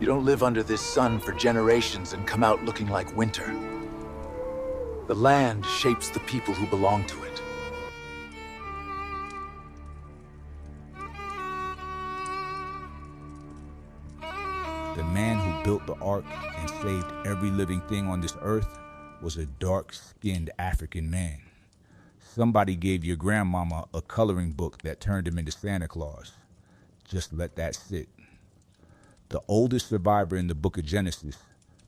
You don't live under this sun for generations and come out looking like winter. The land shapes the people who belong to it. The man who built the ark and saved every living thing on this earth was a dark-skinned African man. Somebody gave your grandmama a coloring book that turned him into Santa Claus. Just let that sit. The oldest survivor in the book of Genesis,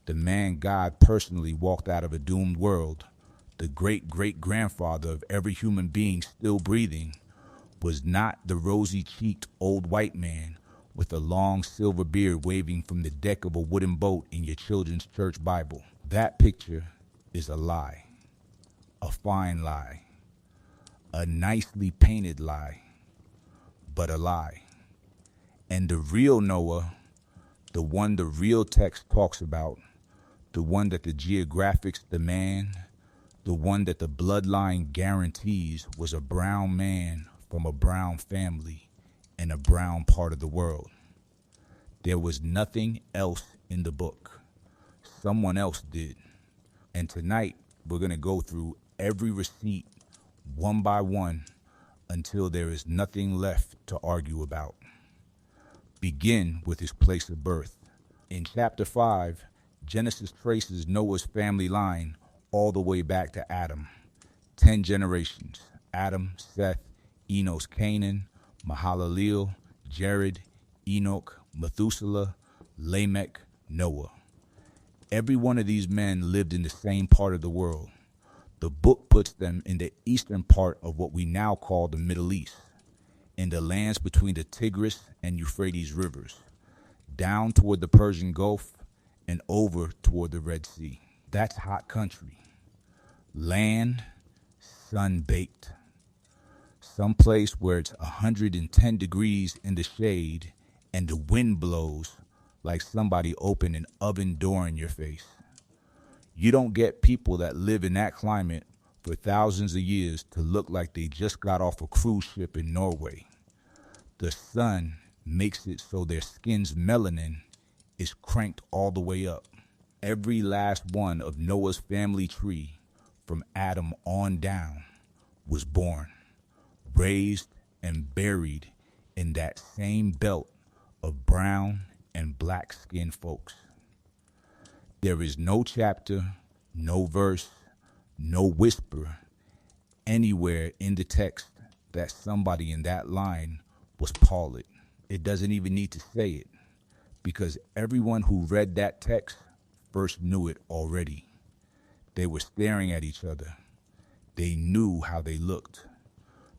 the man God personally walked out of a doomed world, the great-great-grandfather of every human being still breathing, was not the rosy-cheeked old white man with a long silver beard waving from the deck of a wooden boat in your children's church Bible. That picture is a lie, a fine lie, a nicely painted lie, but a lie. And the real Noah, the one the real text talks about, the one that the geographics demand, the one that the bloodline guarantees, was a brown man from a brown family in a brown part of the world. There was nothing else in the book. Someone else did. And tonight, we're going to go through every receipt one by one until there is nothing left to argue about. Begin with his place of birth. In chapter 5, Genesis traces Noah's family line all the way back to Adam. 10 generations: Adam, Seth, Enos, Canaan, Mahalalel, Jared, Enoch, Methuselah, Lamech, Noah. Every one of these men lived in the same part of the world. The book puts them in the eastern part of what we now call the Middle East, in the lands between the Tigris and Euphrates rivers, down toward the Persian Gulf and over toward the Red Sea. That's hot country. Land, sun-baked. Someplace where it's 110 degrees in the shade and the wind blows like somebody opened an oven door in your face. You don't get people that live in that climate for thousands of years to look like they just got off a cruise ship in Norway. The sun makes it so their skin's melanin is cranked all the way up. Every last one of Noah's family tree, from Adam on down, was born, raised, and buried in that same belt of brown and black-skinned folks. There is no chapter, no verse, no whisper anywhere in the text that somebody in that line was Paulit. It doesn't even need to say it, because everyone who read that text first knew it already. They were staring at each other. They knew how they looked.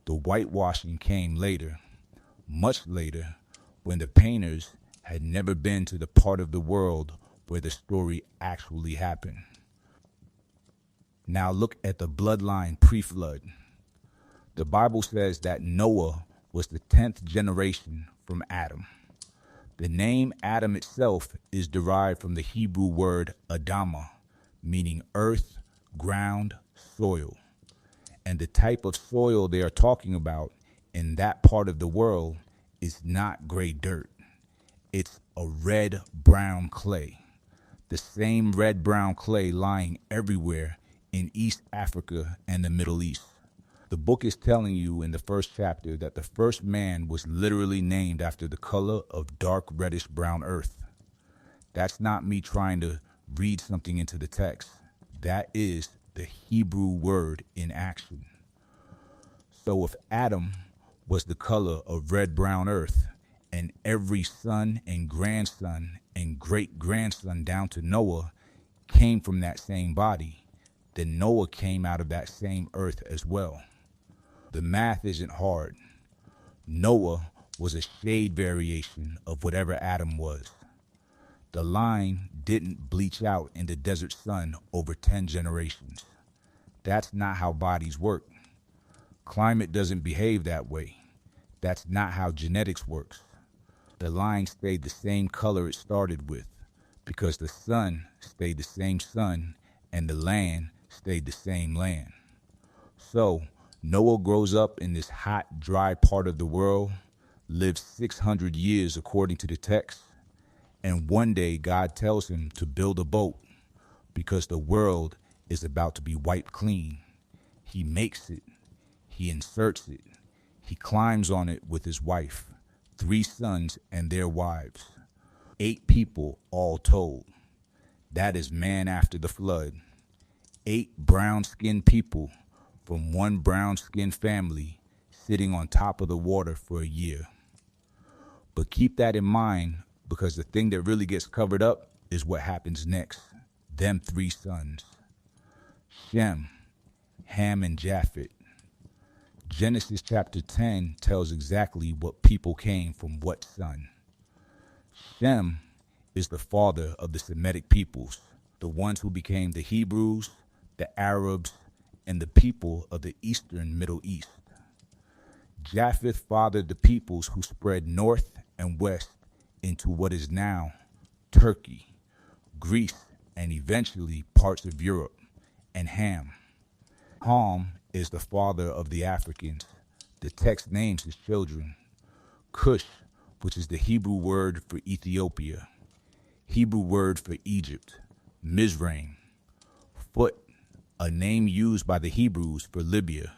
The whitewashing came later, much later, when the painters had never been to the part of the world where the story actually happened. Now look at the bloodline pre-flood. The Bible says that Noah was the 10th generation from Adam. The name Adam itself is derived from the Hebrew word Adamah, meaning earth, ground, soil. And the type of soil they are talking about in that part of the world is not gray dirt. It's a red-brown clay, the same red-brown clay lying everywhere in East Africa and the Middle East. The book is telling you in the first chapter that the first man was literally named after the color of dark reddish-brown earth. That's not me trying to read something into the text. That is the Hebrew word in action. So if Adam was the color of red-brown earth, and every son and grandson and great-grandson down to Noah came from that same body, then Noah came out of that same earth as well. The math isn't hard. Noah was a shade variation of whatever Adam was. The line didn't bleach out in the desert sun over 10 generations. That's not how bodies work. Climate doesn't behave that way. That's not how genetics works. The line stayed the same color it started with because the sun stayed the same sun and the land stayed the same land. So Noah grows up in this hot, dry part of the world, lives 600 years according to the text, And one day God tells him to build a boat because the world is about to be wiped clean. He makes it. He inserts it. He climbs on it with his wife, 3 sons and their wives, 8 people all told. That is man after the flood. 8 brown-skinned people from one brown-skinned family sitting on top of the water for a year. But keep that in mind, because the thing that really gets covered up is what happens next. Them 3 sons. Shem, Ham, and Japheth. Genesis chapter 10 tells exactly what people came from what son. Shem is the father of the Semitic peoples, the ones who became the Hebrews, the Arabs, and the people of the eastern Middle East. Japheth fathered the peoples who spread north and west into what is now Turkey, Greece, and eventually parts of Europe, and Ham. Ham is the father of the Africans. The text names his children Cush, which is the Hebrew word for Ethiopia, Hebrew word for Egypt, Mizraim, Phut, a name used by the Hebrews for Libya,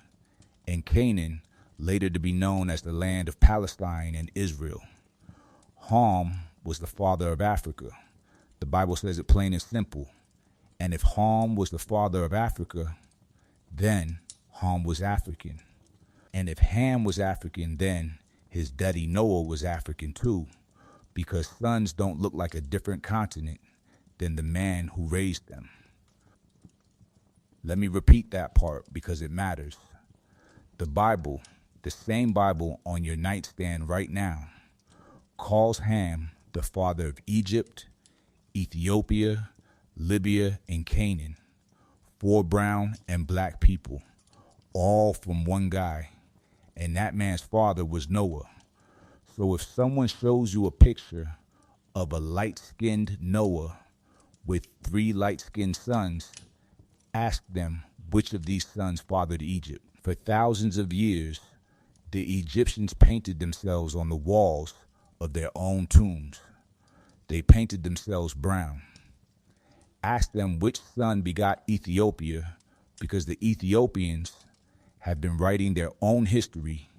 and Canaan, later to be known as the land of Palestine and Israel. Ham was the father of Africa. The Bible says it plain and simple. And if Ham was the father of Africa, then Ham was African. And if Ham was African, then his daddy Noah was African too, because sons don't look like a different continent than the man who raised them. Let me repeat that part because it matters. The Bible, the same Bible on your nightstand right now, calls Ham the father of Egypt, Ethiopia, Libya, and Canaan, 4 brown and black people, all from one guy, and that man's father was Noah. So if someone shows you a picture of a light-skinned Noah with 3 light-skinned sons, ask them which of these sons fathered Egypt. For thousands of years, the Egyptians painted themselves on the walls of their own tombs. They painted themselves brown. Ask them which son begot Ethiopia, because the Ethiopians have been writing their own history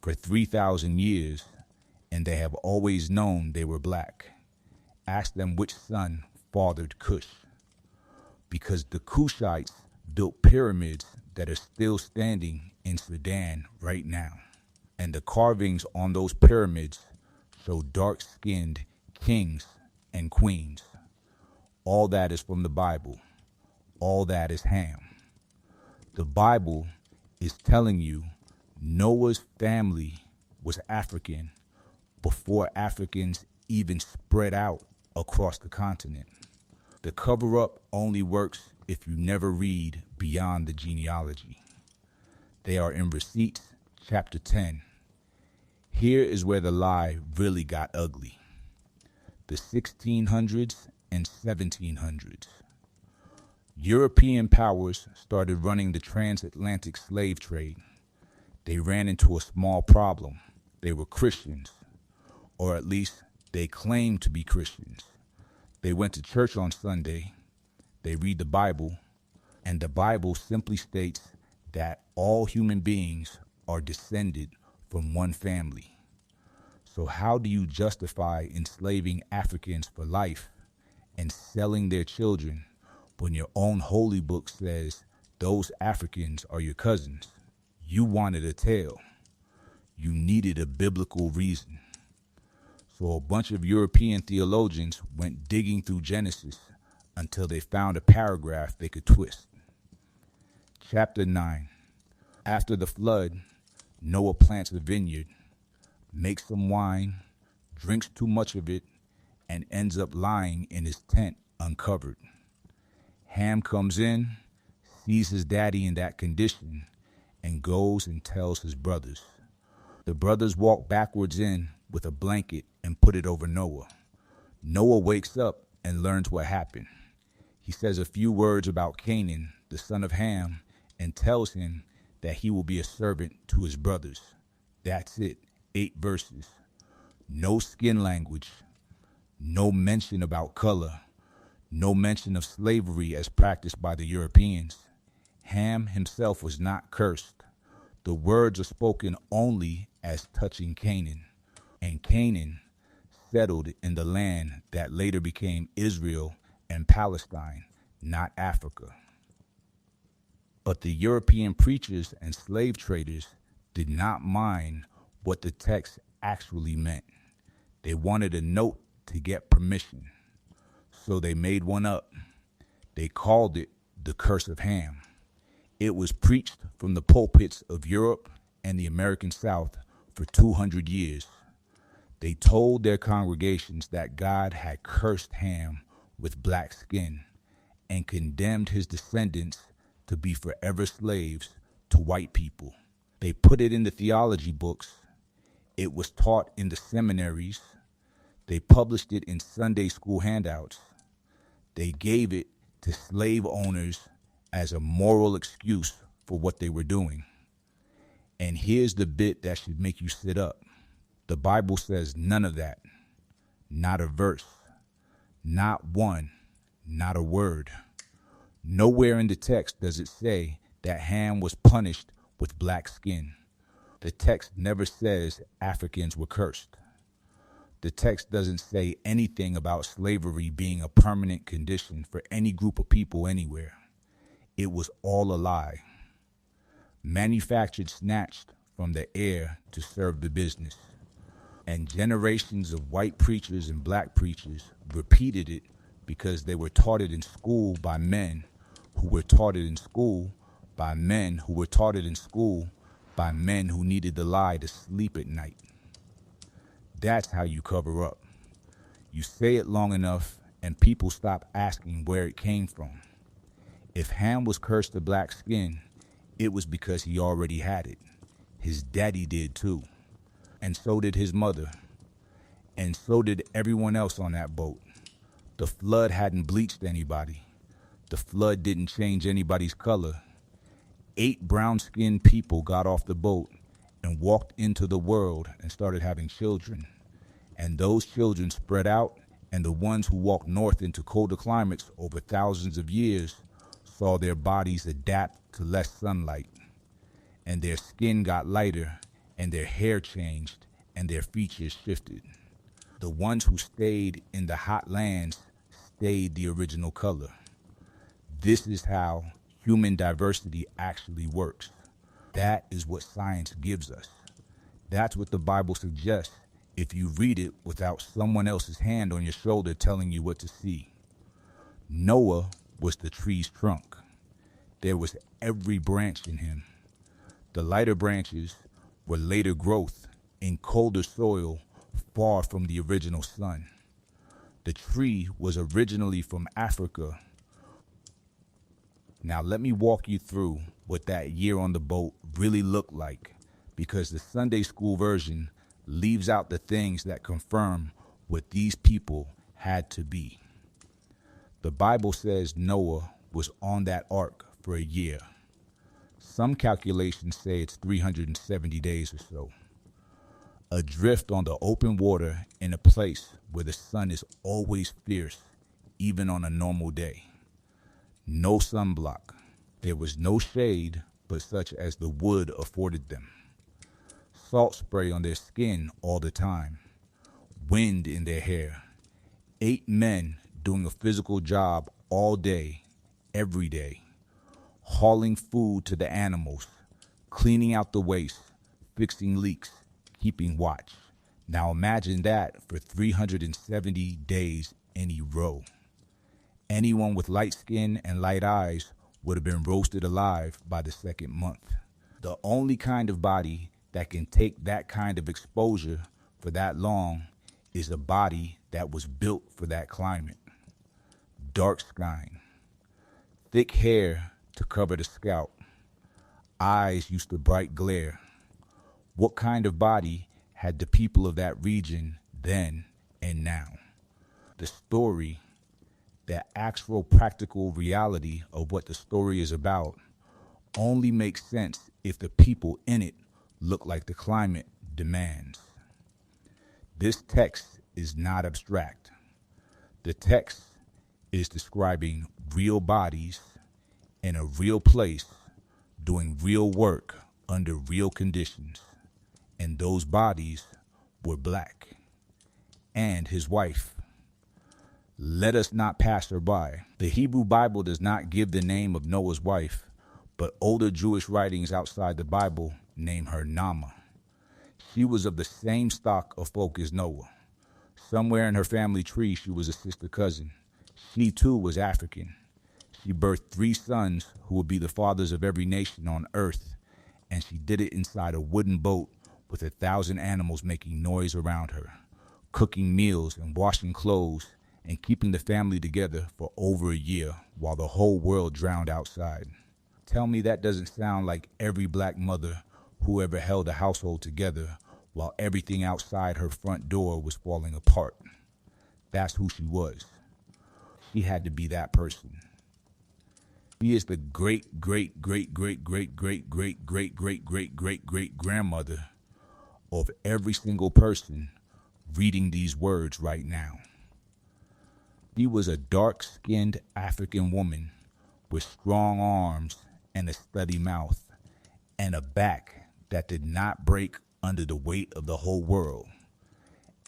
for 3,000 years, and they have always known they were black. Ask them which son fathered Cush, because the Cushites built pyramids that are still standing in Sudan right now. And the carvings on those pyramids show dark-skinned kings and queens. All that is from the Bible. All that is Ham. The Bible is telling you Noah's family was African before Africans even spread out across the continent. The cover-up only works if you never read beyond the genealogy. They are in Receipts, chapter 10. Here is where the lie really got ugly. The 1600s and 1700s. European powers started running the transatlantic slave trade. They ran into a small problem. They were Christians, or at least they claimed to be Christians. They went to church on Sunday. They read the Bible, and the Bible simply states that all human beings are descended from one family. So how do you justify enslaving Africans for life and selling their children when your own holy book says those Africans are your cousins? You wanted a tale. You needed a biblical reason. So a bunch of European theologians went digging through Genesis until they found a paragraph they could twist. Chapter 9. After the flood, Noah plants a vineyard, makes some wine, drinks too much of it, and ends up lying in his tent uncovered. Ham comes in, sees his daddy in that condition, and goes and tells his brothers. The brothers walk backwards in with a blanket and put it over Noah. Noah wakes up and learns what happened. He says a few words about Canaan, the son of Ham, and tells him that he will be a servant to his brothers. That's it, 8 verses. No skin language, No mention about color. No mention of slavery as practiced by the Europeans. Ham himself was not cursed. The words are spoken only as touching Canaan. And Canaan settled in the land that later became Israel and Palestine, not Africa. But the European preachers and slave traders did not mind what the text actually meant. They wanted a note to get permission. So they made one up. They called it the Curse of Ham. It was preached from the pulpits of Europe and the American South for 200 years. They told their congregations that God had cursed Ham with black skin and condemned his descendants to be forever slaves to white people. They put it in the theology books. It was taught in the seminaries. They published it in Sunday school handouts. They gave it to slave owners as a moral excuse for what they were doing. And here's the bit that should make you sit up. The Bible says none of that. Not a verse. Not one. Not a word. Nowhere in the text does it say that Ham was punished with black skin. The text never says Africans were cursed. The text doesn't say anything about slavery being a permanent condition for any group of people anywhere. It was all a lie. Manufactured, snatched from the air to serve the business. And generations of white preachers and black preachers repeated it because they were taught it in school by men who were taught it in school by men who were taught it in school by men who needed the lie to sleep at night. That's how you cover up. You say it long enough and people stop asking where it came from. If Ham was cursed to black skin, it was because he already had it. His daddy did too. And so did his mother. And so did everyone else on that boat. The flood hadn't bleached anybody. The flood didn't change anybody's color. 8 brown-skinned people got off the boat and walked into the world and started having children. And those children spread out, and the ones who walked north into colder climates over thousands of years saw their bodies adapt to less sunlight. And their skin got lighter, and their hair changed, and their features shifted. The ones who stayed in the hot lands stayed the original color. This is how human diversity actually works. That is what science gives us. That's what the Bible suggests if you read it without someone else's hand on your shoulder telling you what to see. Noah was the tree's trunk. There was every branch in him. The lighter branches were later growth in colder soil far from the original sun. The tree was originally from Africa. Now let me walk you through what that year on the boat really looked like, because the Sunday school version leaves out the things that confirm what these people had to be. The Bible says Noah was on that ark for a year. Some calculations say it's 370 days or so. Adrift on the open water in a place where the sun is always fierce, even on a normal day. No sunblock. There was no shade but such as the wood afforded them. Salt spray on their skin all the time. Wind in their hair. 8 men doing a physical job all day, every day. Hauling food to the animals, cleaning out the waste, fixing leaks, keeping watch. Now imagine that for 370 days in a row. Anyone with light skin and light eyes would have been roasted alive by the second month. The only kind of body that can take that kind of exposure for that long is a body that was built for that climate. Dark skin, thick hair to cover the scalp, eyes used to bright glare. What kind of body had the people of that region then and now? The story, the actual practical reality of what the story is about, only makes sense if the people in it look like the climate demands. This text is not abstract. The text is describing real bodies in a real place doing real work under real conditions. And those bodies were black. And his wife. Let us not pass her by. The Hebrew Bible does not give the name of Noah's wife, but older Jewish writings outside the Bible name her Nama. She was of the same stock of folk as Noah. Somewhere in her family tree, she was a sister cousin. She too was African. She birthed 3 sons who would be the fathers of every nation on earth, and she did it inside a wooden boat with 1,000 animals making noise around her, cooking meals and washing clothes and keeping the family together for over a year while the whole world drowned outside. Tell me that doesn't sound like every black mother who ever held a household together while everything outside her front door was falling apart. That's who she was. She had to be that person. She is the great, great, great, great, great, great, great, great, great, great, great, great grandmother of every single person reading these words right now. She was a dark-skinned African woman with strong arms and a steady mouth and a back that did not break under the weight of the whole world.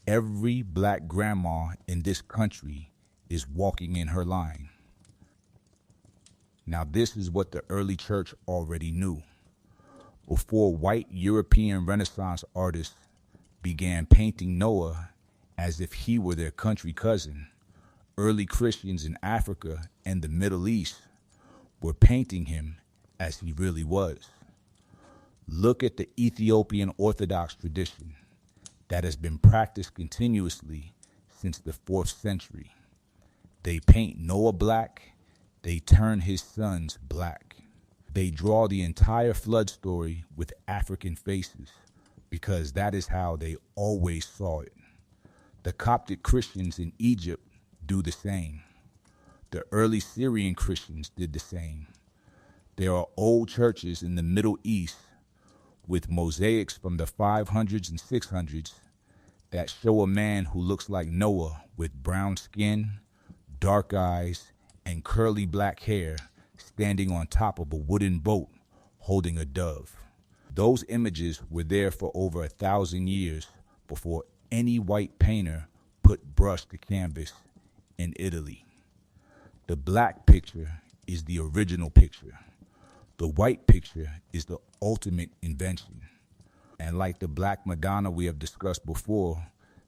Every black grandma in this country is walking in her line. Now, this is what the early church already knew. Before white European Renaissance artists began painting Noah as if he were their country cousin, early Christians in Africa and the Middle East were painting him as he really was. Look at the Ethiopian Orthodox tradition that has been practiced continuously since the 4th century. They paint Noah black, they turn his sons black. They draw the entire flood story with African faces because that is how they always saw it. The Coptic Christians in Egypt do the same. The early Syrian Christians did the same. There are old churches in the Middle East with mosaics from the 500s and 600s that show a man who looks like Noah with brown skin, dark eyes, and curly black hair standing on top of a wooden boat holding a dove. Those images were there for over 1,000 years before any white painter put brush to canvas in Italy. The black picture is the original picture. The white picture is the ultimate invention. And like the Black Madonna we have discussed before,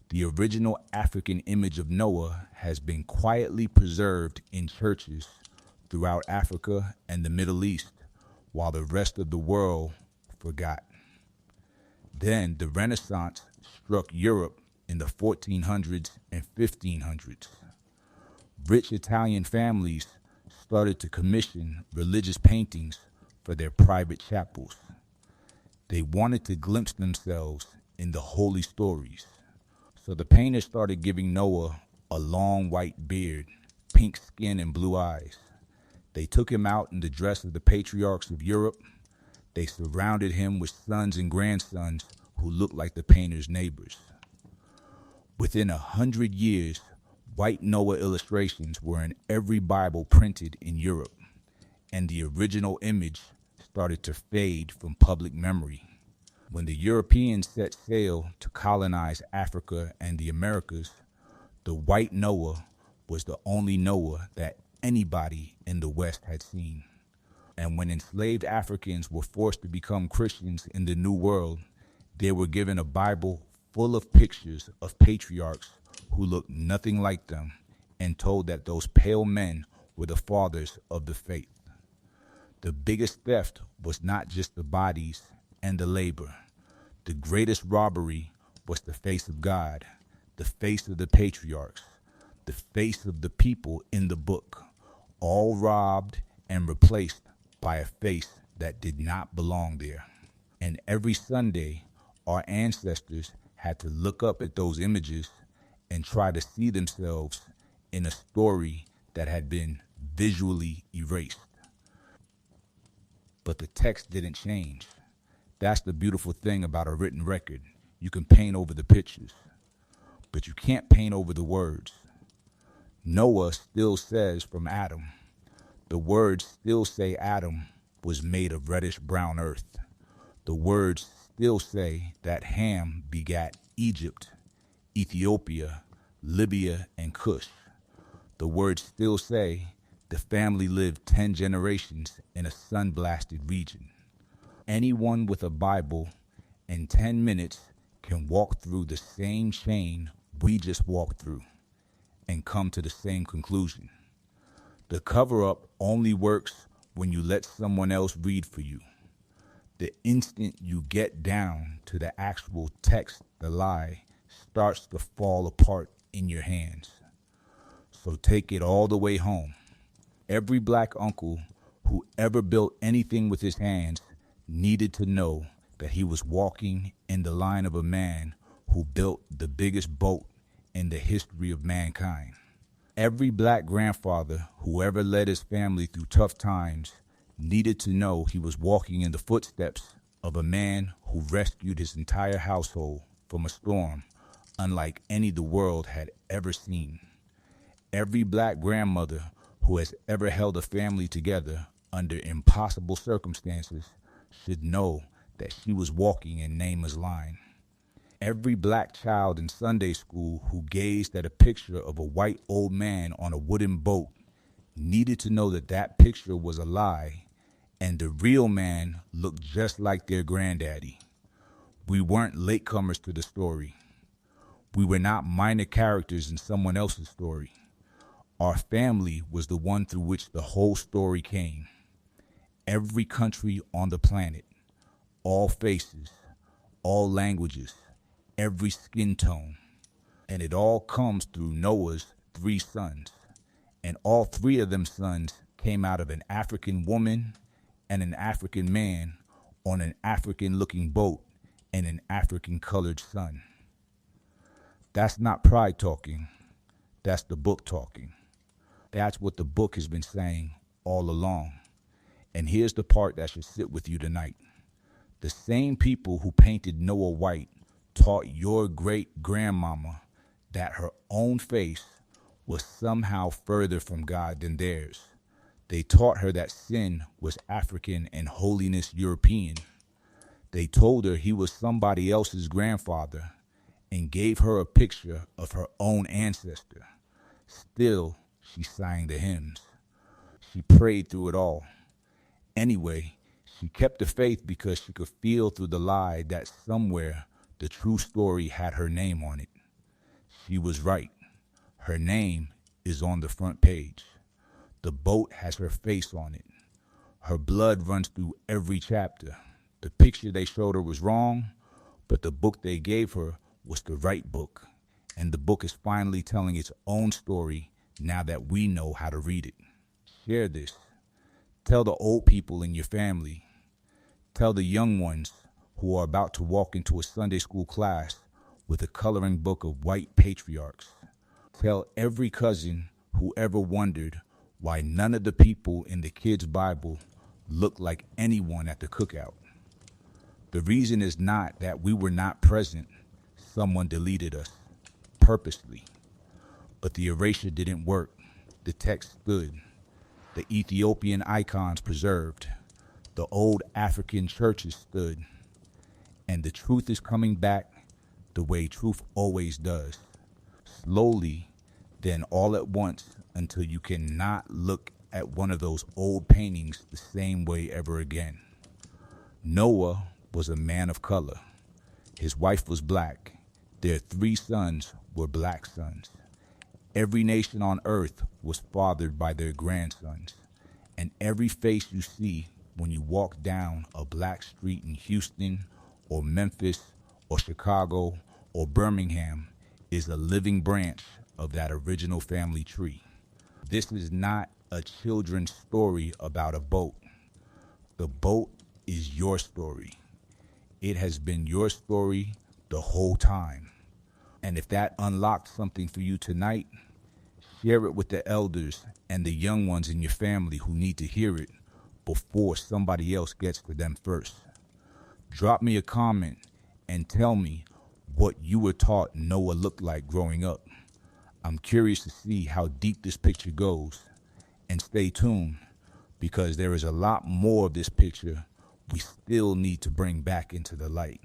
the original African image of Noah has been quietly preserved in churches throughout Africa and the Middle East, while the rest of the world forgot. Then the Renaissance struck Europe in the 1400s and 1500s. Rich Italian families started to commission religious paintings for their private chapels. They wanted to glimpse themselves in the holy stories. So the painters started giving Noah a long white beard, pink skin, and blue eyes. They took him out in the dress of the patriarchs of Europe. They surrounded him with sons and grandsons who looked like the painter's neighbors. Within 100 years, white Noah illustrations were in every Bible printed in Europe, and the original image started to fade from public memory. When the Europeans set sail to colonize Africa and the Americas, the white Noah was the only Noah that anybody in the West had seen. And when enslaved Africans were forced to become Christians in the New World, they were given a Bible full of pictures of patriarchs who looked nothing like them and told that those pale men were the fathers of the faith. The biggest theft was not just the bodies and the labor. The greatest robbery was the face of God, the face of the patriarchs, the face of the people in the book, all robbed and replaced by a face that did not belong there. And every Sunday, our ancestors had to look up at those images and try to see themselves in a story that had been visually erased. But the text didn't change. That's the beautiful thing about a written record. You can paint over the pictures, but you can't paint over the words. Noah still says from Adam. The words still say Adam was made of reddish brown earth. The words still say that Ham begat Egypt, Ethiopia, Libya, and Cush. The words still say the family lived 10 generations in a sun-blasted region. Anyone with a Bible in 10 minutes can walk through the same chain we just walked through and come to the same conclusion. The cover-up only works when you let someone else read for you. The instant you get down to the actual text, the lie starts to fall apart in your hands. So take it all the way home. Every black uncle who ever built anything with his hands needed to know that he was walking in the line of a man who built the biggest boat in the history of mankind. Every black grandfather who ever led his family through tough times needed to know he was walking in the footsteps of a man who rescued his entire household from a storm unlike any the world had ever seen. Every black grandmother who has ever held a family together under impossible circumstances should know that she was walking in Naaman's line. Every black child in Sunday school who gazed at a picture of a white old man on a wooden boat needed to know that that picture was a lie and the real man looked just like their granddaddy. We weren't latecomers to the story. We were not minor characters in someone else's story. Our family was the one through which the whole story came. Every country on the planet, all faces, all languages, every skin tone. And it all comes through Noah's 3 sons. And all 3 of them sons came out of an African woman and an African man on an African-looking boat and an African-colored sun. That's not pride talking. That's the book talking. That's what the book has been saying all along. And here's the part that should sit with you tonight. The same people who painted Noah white taught your great-grandmama that her own face was somehow further from God than theirs. They taught her that sin was African and holiness European. They told her he was somebody else's grandfather and gave her a picture of her own ancestor. Still, she sang the hymns. She prayed through it all. Anyway, she kept the faith because she could feel through the lie that somewhere the true story had her name on it. She was right. Her name is on the front page. The boat has her face on it. Her blood runs through every chapter. The picture they showed her was wrong, but the book they gave her was the right book. And the book is finally telling its own story now that we know how to read it. Share this. Tell the old people in your family. Tell the young ones who are about to walk into a Sunday school class with a coloring book of white patriarchs. Tell every cousin who ever wondered why none of the people in the kids' Bible look like anyone at the cookout. The reason is not that we were not present. Someone deleted us purposely. But the erasure didn't work. The text stood. The Ethiopian icons preserved. The old African churches stood. And the truth is coming back the way truth always does. Slowly, then all at once, until you cannot look at one of those old paintings the same way ever again. Noah was a man of color. His wife was black. Their 3 sons were black sons. Every nation on earth was fathered by their grandsons. And every face you see when you walk down a black street in Houston or Memphis or Chicago or Birmingham is a living branch of that original family tree. This is not a children's story about a boat. The boat is your story. It has been your story the whole time. And if that unlocked something for you tonight, share it with the elders and the young ones in your family who need to hear it before somebody else gets to them first. Drop me a comment and tell me what you were taught Noah looked like growing up. I'm curious to see how deep this picture goes, and stay tuned because there is a lot more of this picture we still need to bring back into the light.